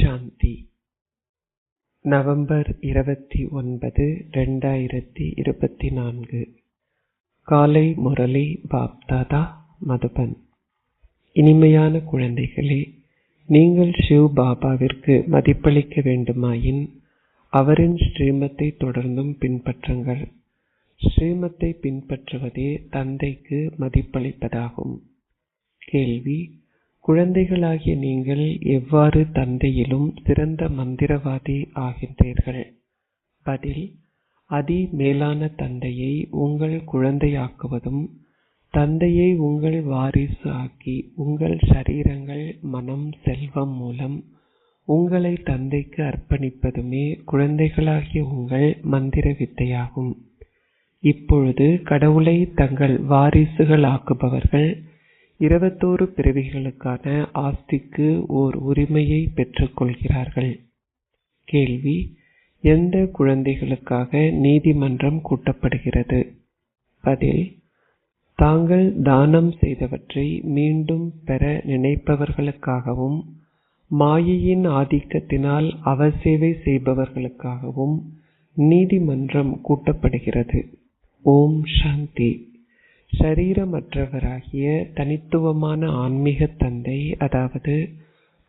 சாந்தி. November 29, 2024. காலை முரளி பாப்தாதா, மதுபன். இனிமையான குழந்தைகளே, நீங்கள் சிவ் பாபாவிற்கு மதிப்பளிக்க வேண்டுமாயின் அவரின் ஸ்ரீமத்தை தொடர்ந்தும் பின்பற்றுங்கள். ஸ்ரீமத்தை பின்பற்றுவதே தந்தைக்கு மதிப்பளிப்பதாகும். கேள்வி: குழந்தைகளாகிய நீங்கள் எவ்வாறு தந்தையிலும் சிறந்த மந்திரவாதி ஆகின்றீர்கள்? பதில்: அதி மேலான தந்தையை உங்கள் குழந்தையாக்குவதும், தந்தையை உங்கள் வாரிசு ஆக்கி உங்கள் சரீரங்கள், மனம், செல்வம் மூலம் உங்களை தந்தைக்கு அர்ப்பணிப்பதுமே குழந்தைகளாகிய உங்கள் மந்திர வித்தையாகும். இப்பொழுது கடவுளை தங்கள் வாரிசுகள் ஆக்குபவர்கள் 21 பிறவிகளுக்கான ஆஸ்திக்கு ஓர் உரிமையை பெற்றுக் கொள்கிறார்கள். கேள்வி: எந்த குழந்தைகளுக்காக நீதிமன்றம் கூட்டப்படுகிறது? பதில்: தாங்கள் தானம் செய்தவற்றை மீண்டும் பெற நினைப்பவர்களுக்காகவும், மாயையின் ஆதிக்கத்தினால் அவசேவை செய்பவர்களுக்காகவும் நீதிமன்றம் கூட்டப்படுகிறது. ஓம் சாந்தி. ஷரீரமற்றவராகிய தனித்துவமான ஆன்மீக தந்தை, அதாவது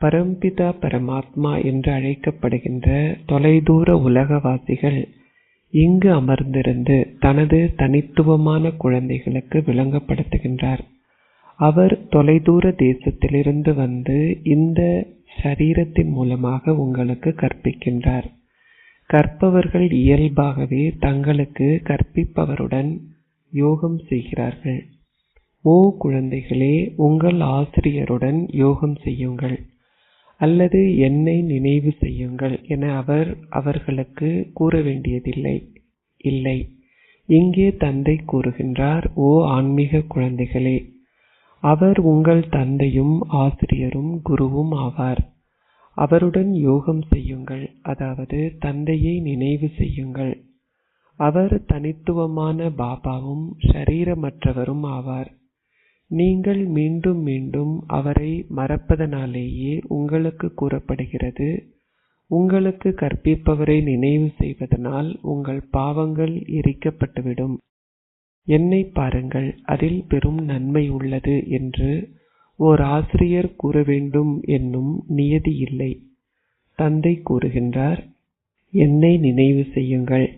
பரம்பிதா பரமாத்மா என்று அழைக்கப்படுகின்ற தொலைதூர உலகவாசிகள் இங்கு அமர்ந்திருந்து தனது தனித்துவமான குழந்தைகளுக்கு விளங்கப்படுத்துகின்றார். அவர் தொலைதூர தேசத்திலிருந்து வந்து இந்த ஷரீரத்தின் மூலமாக உங்களுக்கு கற்பிக்கின்றார். கற்பவர்கள் இயல்பாகவே தங்களுக்கு கற்பிப்பவருடன் யோகம் செய்கிறார்கள். ஓ குழந்தைகளே, உங்கள் ஆசிரியருடன் யோகம் செய்யுங்கள் அல்லது என்னை நினைவு செய்யுங்கள் என அவர்களுக்கு கூற வேண்டியதில்லை. இல்லை, இங்கே தந்தை கூறுகின்றார்: ஓ ஆன்மீக குழந்தைகளே, அவர் உங்கள் தந்தையும் ஆசிரியரும் குருவும் ஆவார். அவருடன் யோகம் செய்யுங்கள், அதாவது தந்தையை நினைவு செய்யுங்கள். அவர் தனித்துவமான பாபாவும் ஷரீரமற்றவரும் ஆவார். நீங்கள் மீண்டும் மீண்டும் அவரை மறப்பதனாலேயே உங்களுக்கு கூறப்படுகிறது, உங்களுக்கு கற்பிப்பவரை நினைவு செய்வதனால் உங்கள் பாவங்கள் எரிக்கப்பட்டுவிடும். என்னை பாருங்கள், அதில் பெரும் நன்மை உள்ளது என்று ஓர் ஆசிரியர் கூற வேண்டும் என்னும் நியதி இல்லை. தந்தை கூறுகின்றார்: என்னை நினைவு செய்யுங்கள்.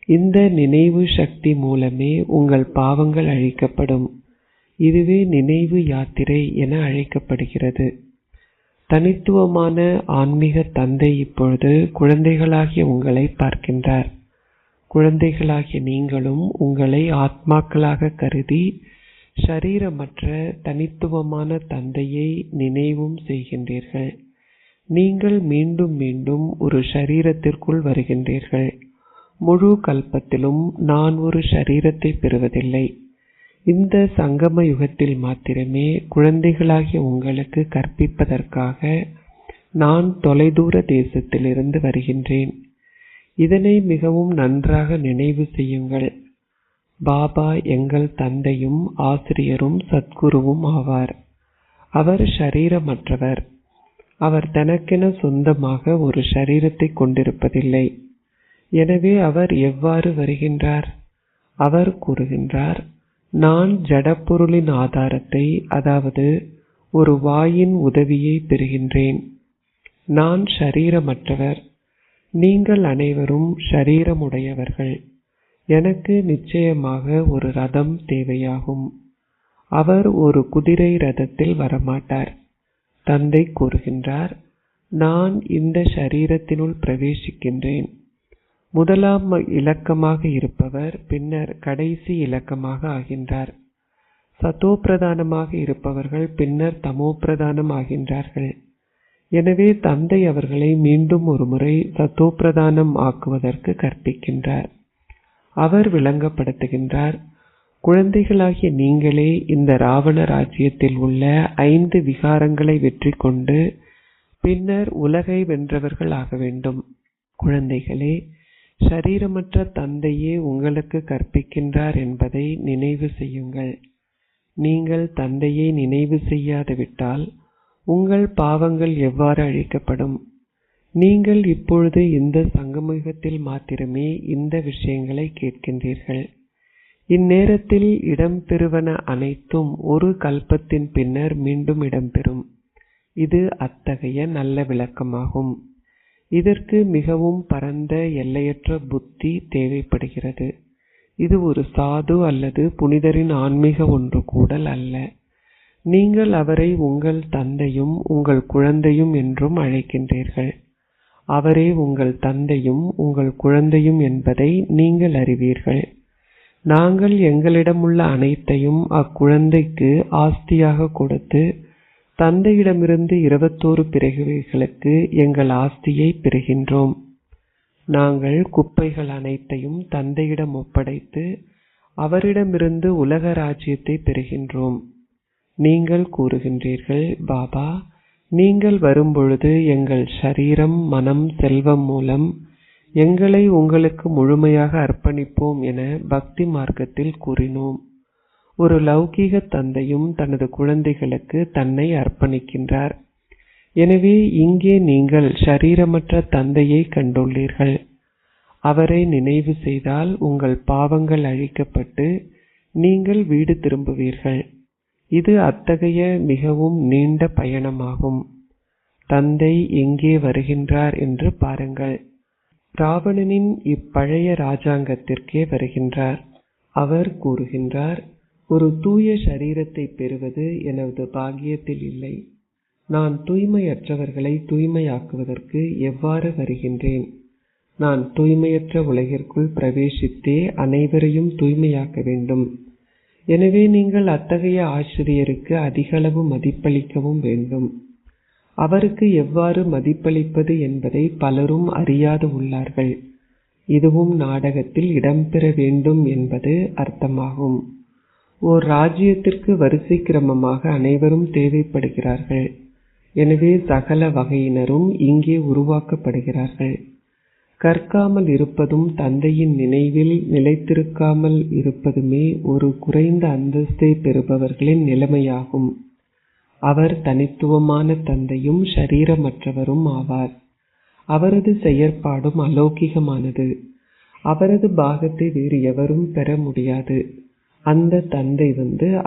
இந்த நினைவு சக்தி மூலமே உங்கள் பாவங்கள் அழிக்கப்படும். இதுவே நினைவு யாத்திரை என அழைக்கப்படுகிறது. தனித்துவமான ஆன்மீக தந்தை இப்பொழுது குழந்தைகளாகிய உங்களை பார்க்கின்றார். குழந்தைகளாகிய நீங்களும் உங்களை ஆத்மாக்களாக கருதி ஷரீரமற்ற தனித்துவமான தந்தையை நினைவும் செய்கின்றீர்கள். நீங்கள் மீண்டும் மீண்டும் ஒரு ஷரீரத்திற்குள் வருகின்றீர்கள். முழு கல்பத்திலும் நான் ஒரு ஷரீரத்தை பெறுவதில்லை. இந்த சங்கம யுகத்தில் மாத்திரமே குழந்தைகளாகிய உங்களுக்கு கற்பிப்பதற்காக நான் தொலைதூர தேசத்திலிருந்து வருகின்றேன். இதனை மிகவும் நன்றாக நினைவு செய்யுங்கள். பாபா எங்கள் தந்தையும் ஆசிரியரும் சத்குருவும் ஆவார். அவர் ஷரீரமற்றவர். அவர் தனக்கென சொந்தமாக ஒரு ஷரீரத்தை கொண்டிருப்பதில்லை. எனவே அவர் எவ்வாறு வருகின்றார்? அவர் கூறுகின்றார்: நான் ஜடப்பொருளின் ஆதாரத்தை, அதாவது ஒரு வாயின் உதவியை பெறுகின்றேன். நான் ஷரீரமற்றவர். நீங்கள் அனைவரும் ஷரீரமுடையவர்கள். எனக்கு நிச்சயமாக ஒரு ரதம் தேவையாகும். அவர் ஒரு குதிரை ரதத்தில் வரமாட்டார். தந்தை கூறுகின்றார்: நான் இந்த ஷரீரத்தினுள் பிரவேசிக்கின்றேன். முதலாம் இலக்கமாக இருப்பவர் பின்னர் கடைசி இலக்கமாக ஆகின்றார். சதோ பிரதானமாக இருப்பவர்கள் பின்னர் தமோ பிரதானம் ஆகின்றார்கள். எனவே தந்தை அவர்களை மீண்டும் ஒரு முறை சதோ பிரதானம் ஆக்குவதற்கு கற்பிக்கின்றார். அவர் விளங்கப்படுத்துகின்றார்: குழந்தைகளாகிய நீங்களே இந்த ராவண ராஜ்யத்தில் உள்ள 5 விகாரங்களை வெற்றி கொண்டு பின்னர் உலகை வென்றவர்கள் ஆக வேண்டும். குழந்தைகளே, ஷரீரமற்ற தந்தையே உங்களுக்கு கற்பிக்கின்றார் என்பதை நினைவு செய்யுங்கள். நீங்கள் தந்தையை நினைவு செய்யாது விட்டால் உங்கள் பாவங்கள் எவ்வாறு அழிக்கப்படும்? நீங்கள் இப்பொழுது இந்த சங்கமயுகத்தில் மாத்திரமே இந்த விஷயங்களை கேட்கின்றீர்கள். இந்நேரத்தில் இடம்பெறுவன அனைத்தும் ஒரு கல்பத்தின் பின்னர் மீண்டும் இடம்பெறும். இது அத்தகைய நல்ல விளக்கமாகும். இதற்கு மிகவும் பரந்த எல்லையற்ற புத்தி தேவைப்படுகிறது. இது ஒரு சாது அல்லது புனிதரின் ஆன்மீக ஒன்று கூடல் அல்ல. நீங்கள் அவரை உங்கள் தந்தையும் உங்கள் குழந்தையும் என்றும் அழைக்கின்றீர்கள். அவரே உங்கள் தந்தையும் உங்கள் குழந்தையும் என்பதை நீங்கள் அறிவீர்கள். நாங்கள் எங்களிடமுள்ள அனைத்தையும் அக்குழந்தைக்கு ஆஸ்தியாக கொடுத்து தந்தையிடமிருந்து 21 பிறவிகளுக்கு எங்கள் ஆஸ்தியை பெறுகின்றோம். நாங்கள் குப்பைகள் அனைத்தையும் தந்தையிடம் ஒப்படைத்து அவரிடமிருந்து உலக ராஜ்யத்தை பெறுகின்றோம். நீங்கள் கூறுகின்றீர்கள், பாபா, நீங்கள் வரும்பொழுது எங்கள் ஷரீரம், மனம், செல்வம் மூலம் எங்களை உங்களுக்கு முழுமையாக அர்ப்பணிப்போம் என பக்தி மார்க்கத்தில் கூறினோம். ஒரு லௌகீக தந்தையும் தனது குழந்தைகளுக்கு தன்னை அர்ப்பணிக்கின்றார். எனவே இங்கே நீங்கள் ஷரீரமற்ற தந்தையை கண்டுள்ளீர்கள். அவரை நினைவு செய்தால் உங்கள் பாவங்கள் அழிக்கப்பட்டு நீங்கள் வீடு திரும்புவீர்கள். இது அத்தகைய மிகவும் நீண்ட பயணமாகும். தந்தை எங்கே வருகின்றார் என்று பாருங்கள். ராவணனின் இப்பழைய ராஜாங்கத்திற்கே வருகின்றார். அவர் கூறுகின்றார், ஒரு தூய ஷரீரத்தை பெறுவது எனது பாக்கியத்தில் இல்லை. நான் தூய்மையற்றவர்களை தூய்மையாக்குவதற்கு எவ்வாறு வருகின்றேன்? நான் தூய்மையற்ற உலகிற்குள் பிரவேசித்தே அனைவரையும் தூய்மையாக்க வேண்டும். எனவே நீங்கள் அத்தகைய ஆசிரியருக்கு அதிகளவு மதிப்பளிக்கவும் வேண்டும். அவருக்கு எவ்வாறு மதிப்பளிப்பது என்பதை பலரும் அறியாது உள்ளார்கள். இதுவும் நாடகத்தில் இடம்பெற வேண்டும் என்பது அர்த்தமாகும். ஓர் ராஜ்யத்திற்கு வரிசை கிரமமாக அனைவரும் தேவைப்படுகிறார்கள். எனவே சகல வகையினரும் இங்கே உருவாக்கப்படுகிறார்கள். கற்காமல் இருப்பதும் தந்தையின் நினைவில் நிலைத்திருக்காமல் இருப்பதுமே ஒரு குறைந்த அந்தஸ்தை பெறுபவர்களின் நிலைமையாகும். அவர் தனித்துவமான தந்தையும் ஷரீரமற்றவரும் ஆவார். அவரது செயற்பாடும் அலௌகிகமானது. அவரது பாகத்தை வேறு எவரும் பெற முடியாது. அந்த தந்தை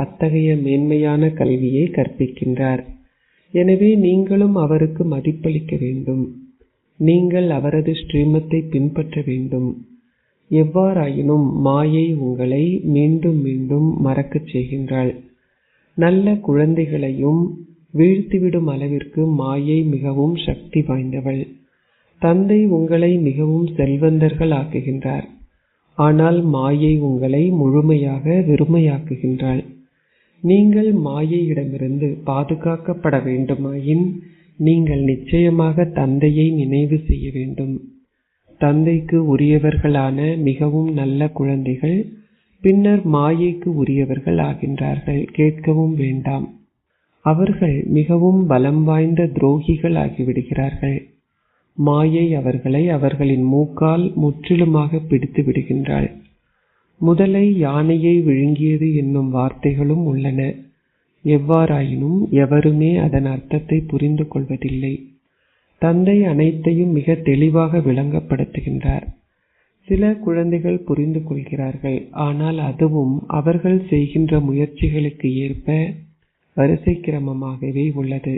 அத்தகைய மேன்மையான கல்வியை கற்பிக்கின்றார். எனவே நீங்களும் அவருக்கு மதிப்பளிக்க வேண்டும். நீங்கள் அவரது ஸ்ரீமத்தை பின்பற்ற வேண்டும். எவ்வாறாயினும் மாயை உங்களை மீண்டும் மீண்டும் மறக்கச் செய்கின்றாள். நல்ல குழந்தைகளையும் வீழ்த்திவிடும் அளவிற்கு மாயை மிகவும் சக்தி வாய்ந்தவள். தந்தை உங்களை மிகவும் செல்வந்தர்கள் ஆக்குகின்றார். ஆனால் மாயை உங்களை முழுமையாக வெறுமையாக்குகின்றாள். நீங்கள் மாயையிடமிருந்து பாதுகாக்கப்பட வேண்டுமாயின் நீங்கள் நிச்சயமாக தந்தையை நினைவு செய்ய வேண்டும். தந்தைக்கு உரியவர்களான மிகவும் நல்ல குழந்தைகள் பின்னர் மாயைக்கு உரியவர்கள் ஆகின்றார்கள். கேட்கவும் வேண்டாம். அவர்கள் மிகவும் பலம் வாய்ந்த துரோகிகள் ஆகிவிடுகிறார்கள். மாயை அவர்களை அவர்களின் மூக்கால் முற்றிலுமாக பிடித்து விடுகின்றாள். முதலை யானையை விழுங்கியது என்னும் வார்த்தைகளும் உள்ளன. எவ்வாறாயினும் எவருமே அதன் அர்த்தத்தை புரிந்து கொள்வதில்லை. தந்தை அனைத்தையும் மிக தெளிவாக விளங்கப்படுத்துகின்றார். சில குழந்தைகள் புரிந்து கொள்கிறார்கள். ஆனால் அதுவும் அவர்கள் செய்கின்ற முயற்சிகளுக்கு ஏற்ப வரிசை கிரமமாகவே உள்ளது.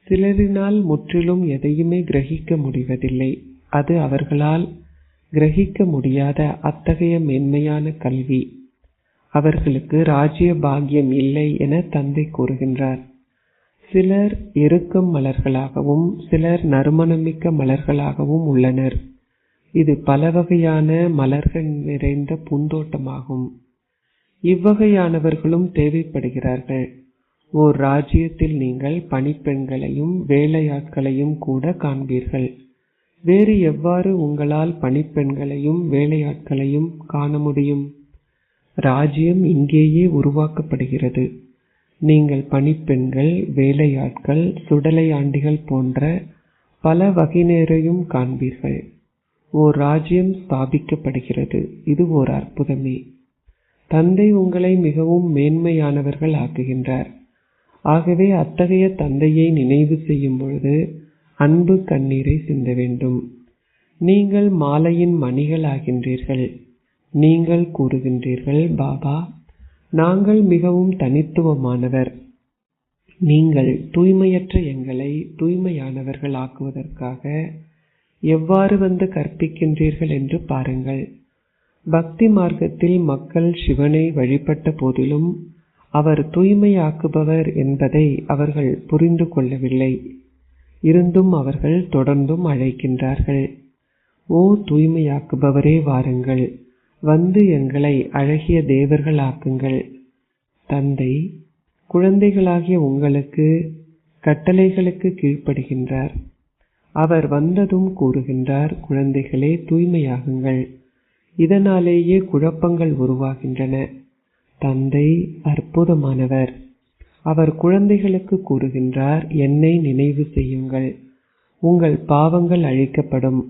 சிலரினால் முற்றிலும் எதையுமே கிரகிக்க முடிவதில்லை. அது அவர்களால் கிரகிக்க முடியாத அத்தகைய மென்மையான கல்வி. அவர்களுக்கு ராஜ்ய பாக்கியம் இல்லை என தந்தை கூறுகின்றார். சிலர் எருக்கம் மலர்களாகவும் சிலர் நறுமணமிக்க மலர்களாகவும் உள்ளனர். இது பல வகையான மலர்கள் நிறைந்த பூந்தோட்டமாகும். இவ்வகையானவர்களும் தேவைப்படுகிறார்கள். ஓர் ராஜ்யத்தில் நீங்கள் பணிப்பெண்களையும் வேலையாட்களையும் கூட காண்பீர்கள். வேறு எவ்வாறு உங்களால் பணிப்பெண்களையும் வேலையாட்களையும் காண முடியும்? ராஜ்யம் இங்கேயே உருவாக்கப்படுகிறது. நீங்கள் பணிப்பெண்கள், வேலையாட்கள், சுடலை ஆண்டிகள் போன்ற பல வகையினரையும் காண்பீர்கள். ஓர் ராஜ்யம் ஸ்தாபிக்கப்படுகிறது. இது ஓர் அற்புதமே. தந்தை உங்களை மிகவும் மேன்மையானவர்கள் ஆக்குகின்றார். ஆகவே அத்தகைய தந்தையை நினைவு செய்யும் பொழுது அன்பு கண்ணீரை சிந்த வேண்டும். நீங்கள் மாலையின் மணிகள் ஆகின்றீர்கள். நீங்கள் கூறுகின்றீர்கள், பாபா, நாங்கள் மிகவும் தனித்துவமானவர். நீங்கள் தூய்மையற்ற எங்களை தூய்மையானவர்கள் ஆக்குவதற்காக எவ்வாறு வந்து கற்பிக்கின்றீர்கள் என்று பாருங்கள். பக்தி மார்க்கத்தில் மக்கள் சிவனை வழிபட்ட போதிலும் அவர் தூய்மையாக்குபவர் என்பதை அவர்கள் புரிந்து கொள்ளவில்லை. இருந்தும் அவர்கள் தொடர்ந்தும் அழைக்கின்றார்கள். ஓ தூய்மையாக்குபவரே, வாருங்கள், வந்து எங்களை அழகிய தேவர்கள் ஆக்குங்கள். தந்தை குழந்தைகளாகிய உங்களுக்கு கட்டளைகளுக்கு கீழ்ப்படுகின்றார். அவர் வந்ததும் கூறுகின்றார், குழந்தைகளே தூய்மையாகுங்கள். இதனாலேயே குழப்பங்கள் உருவாகின்றன. தந்தை அற்புதமானவர். அவர் குழந்தைகளுக்கு கூறுகின்றார், என்னை நினைவு செய்யுங்கள், உங்கள் பாவங்கள் அழிக்கப்படும்.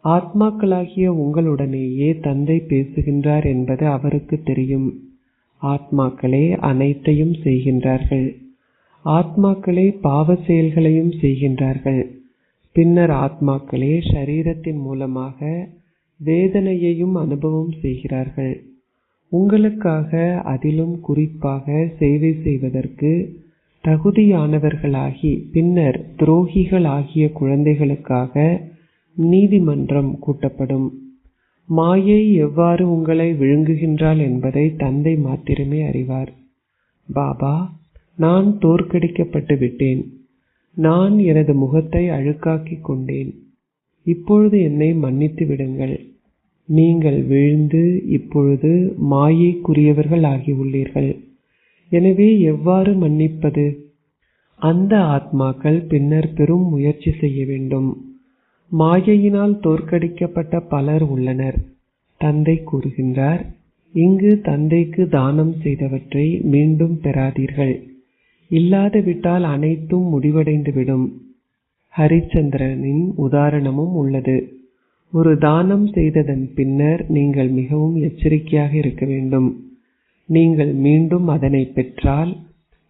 ஆத்மாக்களாகிய உங்களுடனேயே தந்தை பேசுகின்றார் என்பது அவருக்கு தெரியும். ஆத்மாக்களே அனைத்தையும் செய்கின்றார்கள். ஆத்மாக்களே பாவ செயல்களையும் செய்கின்றார்கள். பின்னர் ஆத்மாக்களே ஷரீரத்தின் மூலமாக வேதனையையும் அனுபவம் செய்கிறார்கள். உங்களுக்காக, அதிலும் குறிப்பாக சேவை செய்வதற்கு தகுதியானவர்களாகி பின்னர் துரோகிகள் ஆகிய குழந்தைகளுக்காக நீதிமன்றம் கூட்டப்படும். மாயை எவ்வாறு உங்களை விழுங்குகின்றாள் என்பதை தந்தை மாத்திரமே அறிவார். பாபா, நான் தோற்கடிக்கப்பட்டு விட்டேன். நான் எனது முகத்தை அழுக்காக்கிக் கொண்டேன். இப்பொழுது என்னை மன்னித்து விடுங்கள். நீங்கள் வீழ்ந்து இப்பொழுது மாயைக்குரியவர்கள் ஆகியுள்ளீர்கள். எனவே எவ்வாறு மன்னிப்பது? அந்த ஆத்மாக்கள் பின்னர் பெரும் முயற்சி செய்ய வேண்டும். மாயையினால் தோற்கடிக்கப்பட்ட பலர் உள்ளனர். தந்தை கூறுகின்றார், இங்கு தந்தைக்கு தானம் செய்தவற்றை மீண்டும் பெறாதீர்கள். இல்லாது விட்டால் அனைத்தும் முடிவடைந்துவிடும். ஹரிச்சந்திரனின் உதாரணமும் உள்ளது. ஒரு தானம் செய்ததன் பின்னர் நீங்கள் மிகவும் எச்சரிக்கையாக இருக்க வேண்டும். நீங்கள் மீண்டும் அதனை பெற்றால்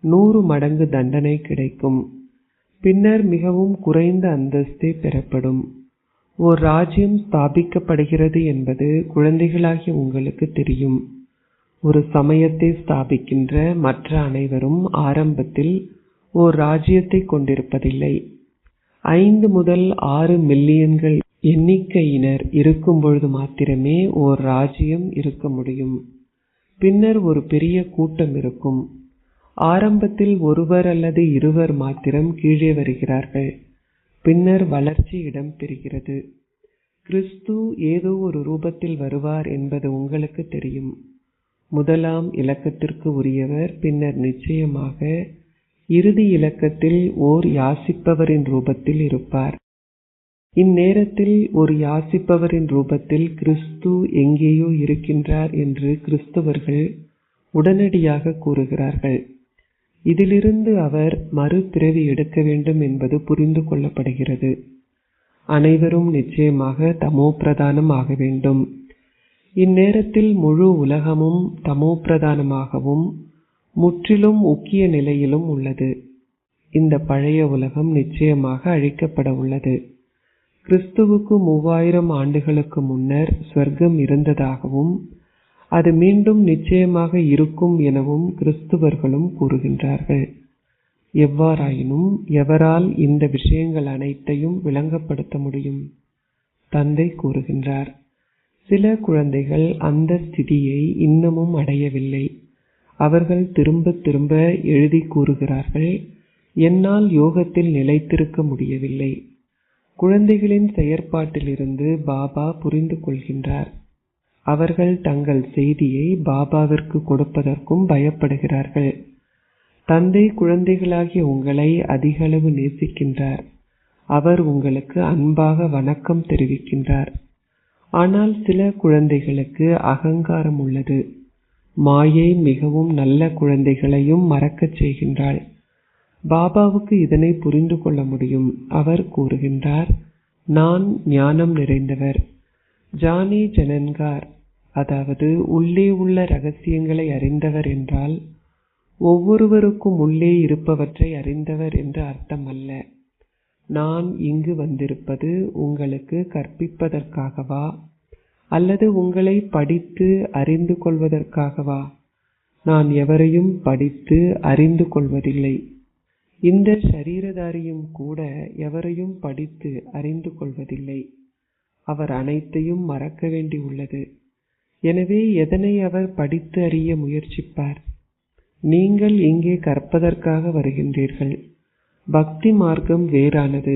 100 மடங்கு தண்டனை கிடைக்கும். பின்னர் மிகவும் குறைந்த அந்தஸ்தே பெறப்படும். ஓர் ராஜ்யம் ஸ்தாபிக்கப்படுகிறது என்பது குழந்தைகளாகிய உங்களுக்கு தெரியும். ஒரு சமயத்தை ஸ்தாபிக்கின்ற மற்ற அனைவரும் ஆரம்பத்தில் ஓர் ராஜ்யத்தை கொண்டிருப்பதில்லை. 5 முதல் 6 மில்லியன்கள் எண்ணிக்கையினர் இருக்கும் பொழுது மாத்திரமே ஓர் ராஜ்யம் இருக்க முடியும். பின்னர் ஒரு பெரிய கூட்டம் இருக்கும். ஆரம்பத்தில் ஒருவர் அல்லது இருவர் மாத்திரம் கீழே வருகிறார்கள். பின்னர் வளர்ச்சி இடம் பெறுகிறது. கிறிஸ்து ஏதோ ஒரு ரூபத்தில் வருவார் என்பது உங்களுக்கு தெரியும். முதலாம் இலக்கத்திற்கு உரியவர் பின்னர் நிச்சயமாக இறுதி இலக்கத்தில் ஓர் யாசிப்பவரின் ரூபத்தில் இருப்பார். இந்நேரத்தில் ஒரு யாசிப்பவரின் ரூபத்தில் கிறிஸ்து எங்கேயோ இருக்கின்றார் என்று கிறிஸ்தவர்கள் உடனடியாக கூறுகிறார்கள். இதிலிருந்து அவர் மறுபிறவி எடுக்க வேண்டும் என்பது புரிந்து கொள்ளப்படுகிறது. அனைவரும் நிச்சயமாக தமோ பிரதானம் ஆக வேண்டும். இந்நேரத்தில் முழு உலகமும் தமோ பிரதானமாகவும் முற்றிலும் உக்கிய நிலையிலும் உள்ளது. இந்த பழைய உலகம் நிச்சயமாக அழிக்கப்பட உள்ளது. கிறிஸ்துவுக்கு 3000 ஆண்டுகளுக்கு முன்னர் ஸ்வர்க்கம் இருந்ததாகவும் அது மீண்டும் நிச்சயமாக இருக்கும் எனவும் கிறிஸ்துவர்களும் கூறுகின்றார்கள். எவ்வாறாயினும் எவரால் இந்த விஷயங்கள் அனைத்தையும் விளங்கப்படுத்த முடியும்? தந்தை கூறுகின்றார், சில குழந்தைகள் அந்த ஸ்திதியை இன்னமும் அடையவில்லை. அவர்கள் திரும்ப திரும்ப எழுதி கூறுகிறார்கள், என்னால் யோகத்தில் நிலைத்திருக்க முடியவில்லை. குழந்தைகளின் செயற்பாட்டிலிருந்து பாபா புரிந்து கொள்கின்றார். அவர்கள் தங்கள் செய்தியை பாபாவிற்கு கொடுப்பதற்கும் பயப்படுகிறார்கள். தந்தை குழந்தைகளாகிய உங்களை அதிகளவு நேசிக்கின்றார். அவர் உங்களுக்கு அன்பாக வணக்கம் தெரிவிக்கின்றார். ஆனால் சில குழந்தைகளுக்கு அகங்காரம் உள்ளது. மாயை மிகவும் நல்ல குழந்தைகளையும் மறக்கச் செய்கின்றாள். பாபாவுக்கு இதனை புரிந்து கொள்ள முடியும். அவர் கூறுகின்றார், நான் ஞானம் நிறைந்தவர், ஜானி ஜனன்கார், அதாவது உள்ளே உள்ள ரகசியங்களை அறிந்தவர் என்றால் ஒவ்வொருவருக்கும் உள்ளே இருப்பவற்றை அறிந்தவர் என்று அர்த்தம் அல்ல. நான் இங்கு வந்திருப்பது உங்களுக்கு கற்பிப்பதற்காகவா அல்லது உங்களை படித்து அறிந்து கொள்வதற்காகவா? நான் எவரையும் படித்து அறிந்து கொள்வதில்லை. இந்த சரீரதாரியும் கூட எவரையும் படித்து அறிந்து கொள்வதில்லை. அவர் அனைத்தையும் மறக்க வேண்டி உள்ளது. எனவே எதனை அவர் படித்து அறிய முயற்சிப்பார்? நீங்கள் இங்கே கற்பதற்காக வருகின்றீர்கள். பக்தி மார்க்கம் வேறானது.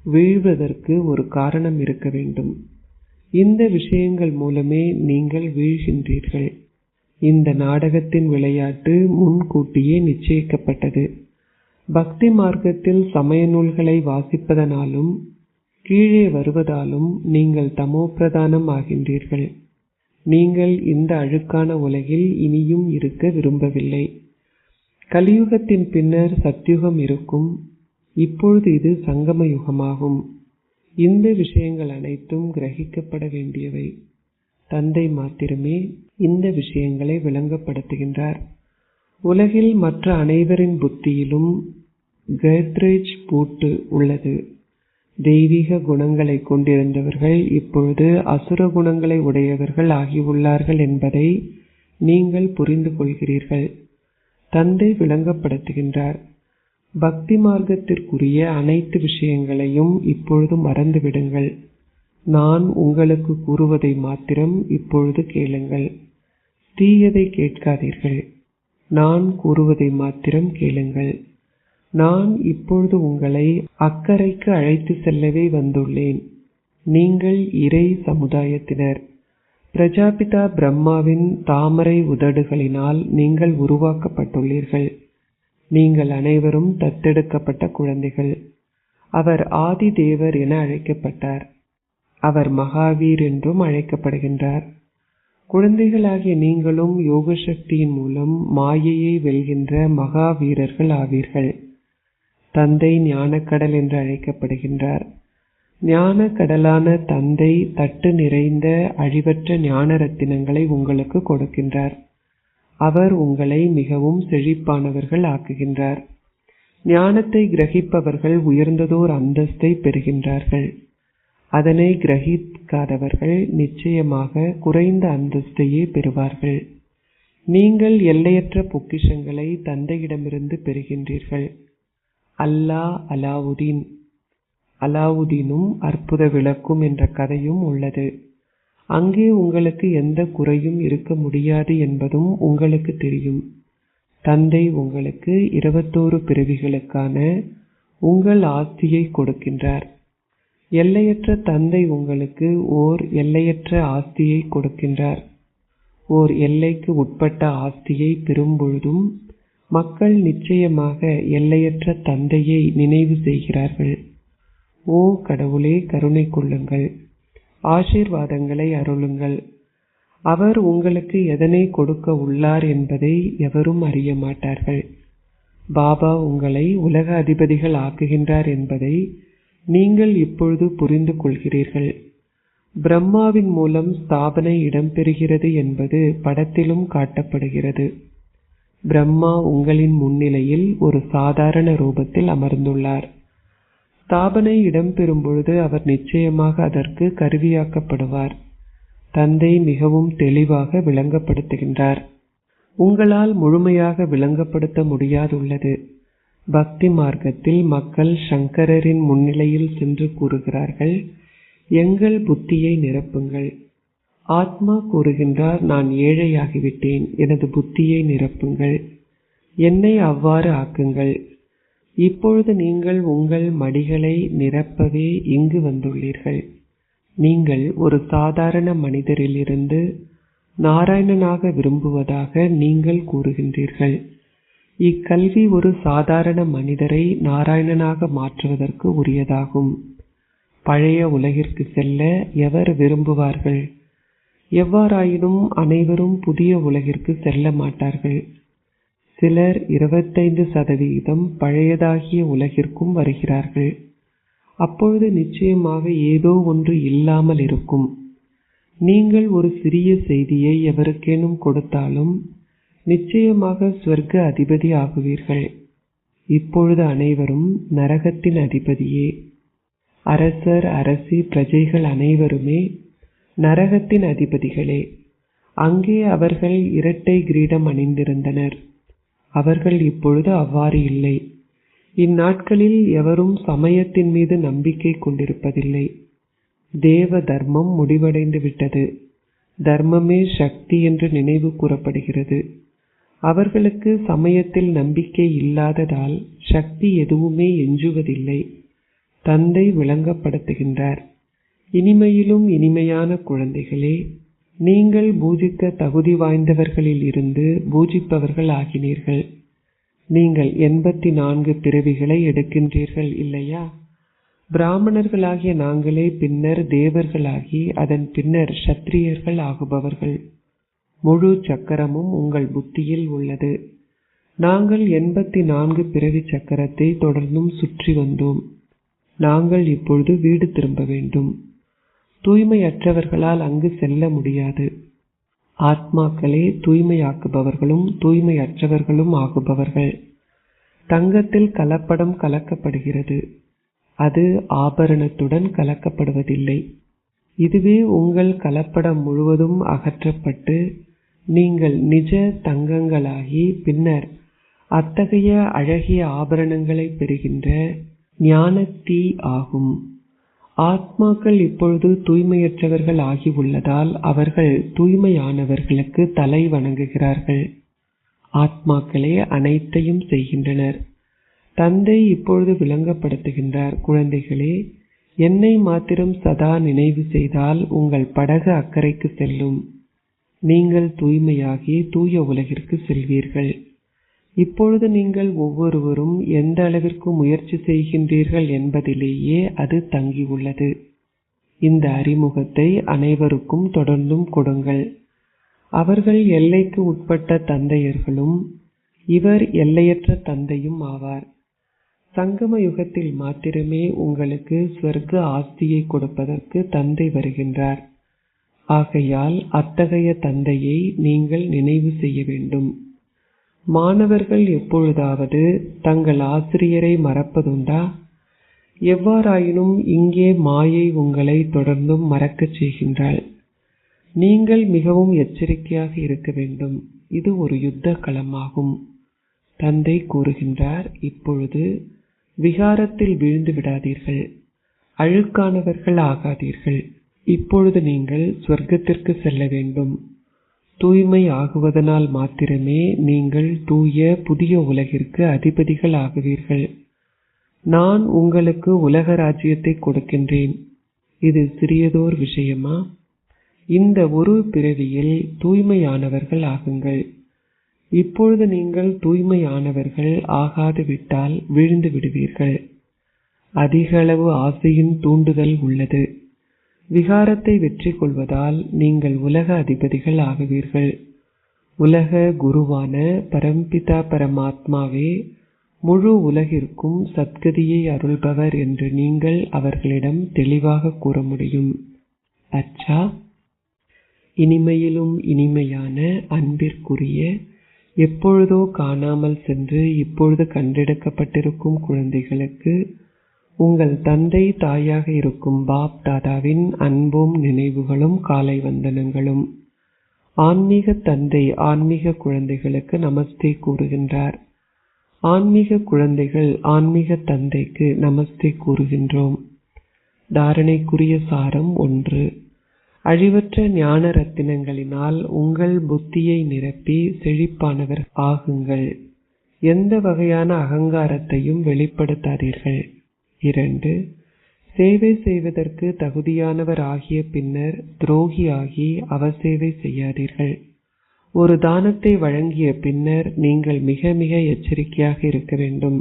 வீழ்வதற்கு ஒரு காரணம் இருக்க வேண்டும். இந்த விஷயங்கள் மூலமே நீங்கள் வீழ்கின்றீர்கள். இந்த நாடகத்தின் விளையாட்டு முன்கூட்டியே நிச்சயிக்கப்பட்டது. பக்தி மார்க்கத்தில் சமய நூல்களை வாசிப்பதனாலும் கீழே வருவதாலும் நீங்கள் தமோ பிரதானம் ஆகின்றீர்கள். நீங்கள் இந்த அழுக்கான உலகில் இனியும் இருக்க விரும்பவில்லை. கலியுகத்தின் பின்னர் சத்யுகம் இருக்கும். இப்பொழுது இது சங்கம யுகமாகும். இந்த விஷயங்கள் அனைத்தும் கிரகிக்கப்பட வேண்டியவை. தந்தை மாத்திரமே இந்த விஷயங்களை விளங்கப்படுத்துகின்றார். உலகில் மற்ற அனைவரின் புத்தியிலும் கோத்ரேஜ் பூட்டு உள்ளது. தெய்வீக குணங்களை கொண்டிருந்தவர்கள் இப்பொழுது அசுர குணங்களை உடையவர்கள் ஆகியுள்ளார்கள் என்பதை நீங்கள் புரிந்து கொள்கிறீர்கள். தந்தை விளங்கப்படுத்துகின்றார். பக்தி மார்க்கத்திற்குரிய அனைத்து விஷயங்களையும் இப்பொழுது மறந்துவிடுங்கள். நான் உங்களுக்கு கூறுவதை மாத்திரம் இப்பொழுது கேளுங்கள். தீயதை கேட்காதீர்கள். நான் கூறுவதை மாத்திரம் கேளுங்கள். நான் இப்பொழுது உங்களை அக்கறைக்கு அழைத்து செல்லவே வந்துள்ளேன். நீங்கள் இறை சமுதாயத்தினர். பிரஜாபிதா பிரம்மாவின் தாமரை உதடுகளினால் நீங்கள் உருவாக்கப்பட்டுள்ளீர்கள். நீங்கள் அனைவரும் தத்தெடுக்கப்பட்ட குழந்தைகள். அவர் ஆதி தேவர் என அழைக்கப்பட்டார். அவர் மகாவீர் என்றும் அழைக்கப்படுகின்றார். குழந்தைகளாகிய நீங்களும் யோக சக்தியின் மூலம் மாயையை வெல்கின்ற மகாவீரர்கள் ஆவீர்கள். தந்தை ஞானக்கடல் என்று அழைக்கப்படுகின்றார். ஞான கடலான தந்தை தட்டு நிறைந்த அழிவற்ற ஞான ரத்தினங்களை உங்களுக்கு கொடுக்கின்றார். அவர் உங்களை மிகவும் செழிப்பானவர்கள் ஆக்குகின்றார். ஞானத்தை கிரகிப்பவர்கள் உயர்ந்ததோர் அந்தஸ்தை பெறுகின்றார்கள். அதனை கிரகிக்காதவர்கள் நிச்சயமாக குறைந்த அந்தஸ்தையே பெறுவார்கள். நீங்கள் எல்லையற்ற பொக்கிஷங்களை தந்தையிடமிருந்து பெறுகின்றீர்கள். அலாவுதீன். அலாவுதீனும் அற்புத விளக்கும் என்ற கதையும் உள்ளது. அங்கே உங்களுக்கு எந்த குறையும் இருக்க முடியாது என்பதும் உங்களுக்கு தெரியும். தந்தை உங்களுக்கு 21 பிறவிகளுக்கான உங்கள் ஆஸ்தியை கொடுக்கின்றார். எல்லையற்ற தந்தை உங்களுக்கு ஓர் எல்லையற்ற ஆஸ்தியை கொடுக்கின்றார். ஓர் எல்லைக்கு உட்பட்ட ஆஸ்தியை பெறும்பொழுதும் மக்கள் நிச்சயமாக எல்லையற்ற தந்தையை நினைவு செய்கிறார்கள். ஓ கடவுளே, கருணை கொள்ளுங்கள், ஆசீர்வாதங்களை அருளுங்கள். அவர் உங்களுக்கு எதனை கொடுக்க உள்ளார் என்பதை எவரும் அறிய மாட்டார்கள். பாபா உங்களை உலக அதிபதிகள் ஆக்குகின்றார் என்பதை நீங்கள் இப்பொழுது புரிந்து கொள்கிறீர்கள். பிரம்மாவின் மூலம் ஸ்தாபனை இடம்பெறுகிறது என்பது படத்திலும் காட்டப்படுகிறது. பிரம்மா உங்களின் முன்னிலையில் ஒரு சாதாரண ரூபத்தில் அமர்ந்துள்ளார். ஸ்தாபனை இடம்பெறும் பொழுது அவர் நிச்சயமாக அதற்கு கருவியாக்கப்படுவார். தந்தை மிகவும் தெளிவாக விளங்கப்படுத்துகின்றார். உங்களால் முழுமையாக விளங்கப்படுத்த முடியாதுள்ளது. பக்தி மார்க்கத்தில் மக்கள் சங்கரரின் முன்னிலையில் சென்று கூறுகிறார்கள், எங்கள் புத்தியை நிரப்புங்கள். ஆத்மா கூறுகின்றார், நான் ஏழையாகிவிட்டேன், எனது புத்தியை நிரப்புங்கள், என்னை அவ்வாறு ஆக்குங்கள். இப்பொழுது நீங்கள் உங்கள் மடிகளை நிரப்பவே இங்கு வந்துள்ளீர்கள். நீங்கள் ஒரு சாதாரண மனிதரிலிருந்து நாராயணனாக விரும்புவதாக நீங்கள் கூறுகின்றீர்கள். இக்கல்வி ஒரு சாதாரண மனிதரை நாராயணனாக மாற்றுவதற்கு உரியதாகும். பழைய உலகிற்கு செல்ல எவர் விரும்புவார்கள்? எவ்வாறாயினும் அனைவரும் புதிய உலகிற்கு செல்ல மாட்டார்கள். சிலர் 25% பழையதாகிய உலகிற்கும் வருகிறார்கள். அப்பொழுது நிச்சயமாக ஏதோ ஒன்று இல்லாமல் இருக்கும். நீங்கள் ஒரு சிறிய செய்தியை எவருக்கேனும் கொடுத்தாலும் நிச்சயமாக ஸ்வர்க்க அதிபதி ஆகுவீர்கள். இப்பொழுது அனைவரும் நரகத்தின் அதிபதியே. அரசர், அரசி, பிரஜைகள் அனைவருமே நரகத்தின் அதிபதிகளே. அங்கே அவர்கள் இரட்டை கிரீடம் அணிந்திருந்தனர். அவர்கள் இப்பொழுது அவ்வாறு இல்லை. இந்நாட்களில் எவரும் சமயத்தின் மீது நம்பிக்கை கொண்டிருப்பதில்லை. தேவ தர்மம் முடிவடைந்து விட்டது. தர்மமே சக்தி என்று நினைவு கூறப்படுகிறது. அவர்களுக்கு சமயத்தில் நம்பிக்கை இல்லாததால் சக்தி எதுவுமே எஞ்சுவதில்லை. தந்தை விளங்கப்படுத்துகின்றார். இனிமையிலும் இனிமையான குழந்தைகளே, நீங்கள் பூஜிக்க தகுதி வாய்ந்தவர்களில் இருந்து பூஜிப்பவர்கள் ஆகினீர்கள். நீங்கள் 84 பிறவிகளை எடுக்கின்றீர்கள் இல்லையா? பிராமணர்களாகிய நாங்களே பின்னர் தேவர்களாகி அதன் பின்னர் சத்திரியர்கள் ஆகுபவர்கள். முழு சக்கரமும் உங்கள் புத்தியில் உள்ளது. நாங்கள் 84 பிறவி சக்கரத்தை தொடர்ந்தும் சுற்றி வந்தோம். நாங்கள் இப்பொழுது வீடு திரும்ப வேண்டும். தூய்மையற்றவர்களால் அங்கு செல்ல முடியாது. ஆத்மாக்களே தூய்மையாக்குபவர்களும் தூய்மையற்றவர்களும் ஆகுபவர்கள். தங்கத்தில் கலப்படம் கலக்கப்படுகிறது. அது ஆபரணத்துடன் கலக்கப்படுவதில்லை. இதுவே உங்கள் கலப்படம் முழுவதும் அகற்றப்பட்டு நீங்கள் நிஜ தங்கங்களாகி பின்னர் அத்தகைய அழகிய ஆபரணங்களை பெறுகின்ற ஞானத்தீ ஆகும். ஆத்மாக்கள் இப்பொழுது தூய்மையற்றவர்கள் ஆகி உள்ளதால் அவர்கள் தூய்மையானவர்களுக்கு தலை வணங்குகிறார்கள். ஆத்மாக்களே அனைத்தையும் செய்கின்றனர். தந்தை இப்பொழுது விளங்கப்படுத்துகின்றார். குழந்தைகளே, என்னை மாத்திரம் சதா நினைவு செய்தால் உங்கள் படகு அக்கறைக்கு செல்லும். நீங்கள் தூய்மையாகி தூய உலகிற்கு செல்வீர்கள். இப்பொழுது நீங்கள் ஒவ்வொருவரும் எந்த அளவிற்கு முயற்சி செய்கின்றீர்கள் என்பதிலேயே அது தங்கியுள்ளது. இந்த அறிமுகத்தை அனைவருக்கும் தொடர்ந்தும் கொடுங்கள். அவர்கள் எல்லைக்கு உட்பட்ட தந்தையர்களும் இவர் எல்லையற்ற தந்தையும் ஆவார். சங்கம யுகத்தில் மாத்திரமே உங்களுக்கு ஸ்வர்க்க ஆஸ்தியை கொடுப்பதற்கு தந்தை வருகின்றார். ஆகையால் அத்தகைய தந்தையை நீங்கள் நினைவு செய்ய வேண்டும். மாணவர்கள் எப்பொழுதாவது தங்கள் ஆசிரியரை மறப்பதுண்டா? எவ்வாறாயினும் இங்கே மாயை உங்களை தொடர்ந்தும் மறக்கச் செய்கின்றாள். நீங்கள் மிகவும் எச்சரிக்கையாக இருக்க வேண்டும். இது ஒரு யுத்த களமாகும். தந்தை கூறுகின்றார், இப்பொழுது விகாரத்தில் வீழ்ந்து விடாதீர்கள், அழுக்கானவர்கள் ஆகாதீர்கள். இப்பொழுது நீங்கள் சொர்க்கத்திற்கு செல்ல வேண்டும். தூய்மை ஆகுவதனால் மாத்திரமே நீங்கள் தூய புதிய உலகிற்கு அதிபதிகள் ஆகுவீர்கள். நான் உங்களுக்கு உலக ராஜ்யத்தை கொடுக்கின்றேன். இது சிறியதோர் விஷயமா? இந்த ஒரு பிறவியில் தூய்மையானவர்கள் ஆகுங்கள். இப்பொழுது நீங்கள் தூய்மையானவர்கள் ஆகாது விட்டால் வீழ்ந்து விடுவீர்கள். அதிக அளவு ஆசையின் தூண்டுதல் உள்ளது. விகாரத்தை வெற்றி கொள்வதால் நீங்கள் உலக அதிபதிகள் ஆகுவீர்கள். உலக குருவான பரம்பிதா பரமாத்மாவே முழு உலகிற்கும் சத்கதியை அருள்பவர் என்று நீங்கள் அவர்களிடம் தெளிவாக கூற முடியும். அச்சா, இனிமையிலும் இனிமையான அன்பிற்குரிய, எப்பொழுதோ காணாமல் சென்று இப்பொழுது கண்டெடுக்கப்பட்டிருக்கும் குழந்தைகளுக்கு உங்கள் தந்தை தாயாக இருக்கும் பாப் தாதாவின் அன்பும் நினைவுகளும் காலை வந்தனங்களும். ஆன்மீக தந்தை ஆன்மீக குழந்தைகளுக்கு நமஸ்தே கூறுகின்றார். ஆன்மீக குழந்தைகள் ஆன்மீக தந்தைக்கு நமஸ்தே கூறுகின்றோம். தாரணைக்குரிய சாரம் 1. அழிவற்ற ஞான ரத்தினங்களினால் உங்கள் புத்தியை நிரப்பி செழிப்பானவர் ஆகுங்கள். எந்த வகையான அகங்காரத்தையும் வெளிப்படுத்தாதீர்கள். 2. சேவை செய்வதற்கு தகுதியானவர் ஆகிய பின்னர் துரோகி ஆகி அவசேவை செய்யாதீர்கள். ஒரு தானத்தை வழங்கிய பின்னர் நீங்கள் மிக மிக எச்சரிக்கையாக இருக்க வேண்டும்.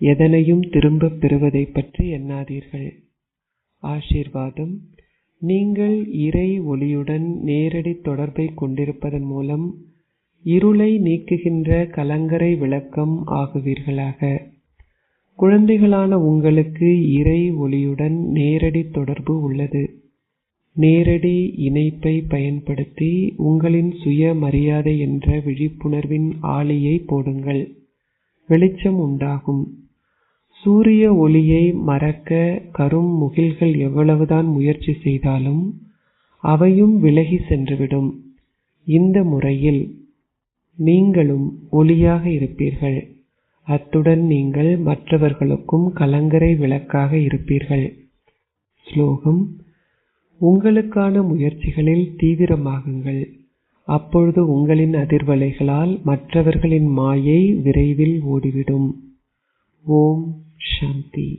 எதனையும் திரும்ப பெறுவதை பற்றி எண்ணாதீர்கள். ஆசீர்வாதம். நீங்கள் இறை ஒளியுடன் நேரடி தொடர்பை கொண்டிருப்பதன் மூலம் இருளை நீக்குகின்ற கலங்கரை விளக்கம் ஆகுவீர்களாக. குழந்தைகளான உங்களுக்கு இறை ஒளியுடன் நேரடி தொடர்பு உள்ளது. நேரடி இணைப்பை பயன்படுத்தி உங்களின் சுய மரியாதை என்ற விழிப்புணர்வின் ஆளியை போடுங்கள். வெளிச்சம் உண்டாகும். சூரிய ஒளியை மறக்க கரும் முகில்கள் எவ்வளவுதான் முயற்சி செய்தாலும் அவையும் விலகி சென்றுவிடும். இந்த முறையில் நீங்களும் ஒளியாக இருப்பீர்கள். அத்துடன் நீங்கள் மற்றவர்களுக்கும் கலங்கரை விளக்காக இருப்பீர்கள். ஸ்லோகம்: உங்களுக்கான முயற்சிகளில் தீவிரமாகுங்கள். அப்பொழுது உங்களின் அதிர்வலைகளால் மற்றவர்களின் மாயை விரைவில் ஓடிவிடும். ஓம் சாந்தி.